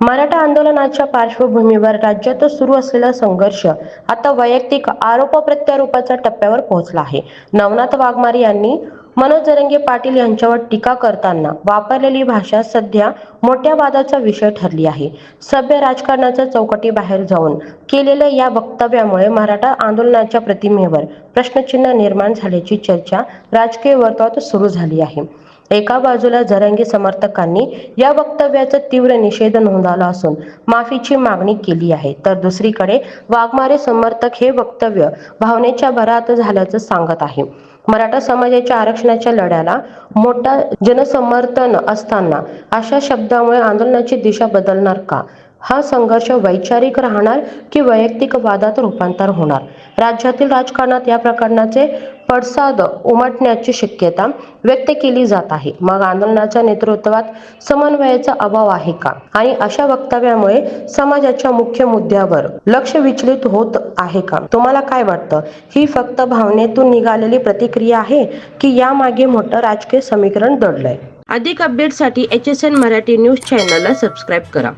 मराठा आंदोलनाच्या पार्श्वभूमीवर राज्यात सुरू असलेला संघर्ष आता वैयक्तिक आरोप-प्रत्यारोपाच्या टप्प्यावर पोहोचला आहे. नवनाथ वाघमारे यांनी मनोज जरांगे पाटील यांच्यावर टीका करताना वापरलेली भाषा सध्या मोठ्या वादाचा विषय ठरली आहे. सभ्य राजकारणाच्या चौकटीबाहेर जाऊन केलेल्या या वक्तव्यामुळे मराठा आंदोलनाच्या प्रतिमेवर प्रश्नचिन्ह निर्माण झाल्याची चर्चा राजकीय वर्तुळात सुरू झाली आहे. एका बाजूला जरांगे समर्थकांनी या वक्तव्याचा तीव्र निषेध नोंदवला असून माफीची मागणी केली आहे, तर दुसरीकडे वाघमारे समर्थक हे वक्तव्य भावनेच्या भरात झाल्याचं सांगत आहे. मराठा समाजाच्या आरक्षणाच्या लढ्याला मोठा जनसमर्थन असताना अशा शब्दामुळे आंदोलनाची दिशा बदलणार का? हा संघर्ष वैचारिक राहणार की वैयक्तिक वादात रूपांतर होणार? राज्यातील राजकारणात या प्रकरणाचे पडसाद उमटण्याची शक्यता व्यक्त केली जात आहे. मग आंदोलनाच्या नेतृत्वात समन्वयाचा अभाव आहे का? आणि अशा वक्तव्यामुळे समाजाच्या मुख्य मुद्द्यावर लक्ष विचलित होत आहे का? तुम्हाला काय वाटतं? ही फक्त भावनेतून निघालेली प्रतिक्रिया आहे की यामागे मोठं राजकीय समीकरण दडलंय? अधिक अपडेटसाठी HSN मराठी न्यूज चॅनलला सबस्क्राईब करा.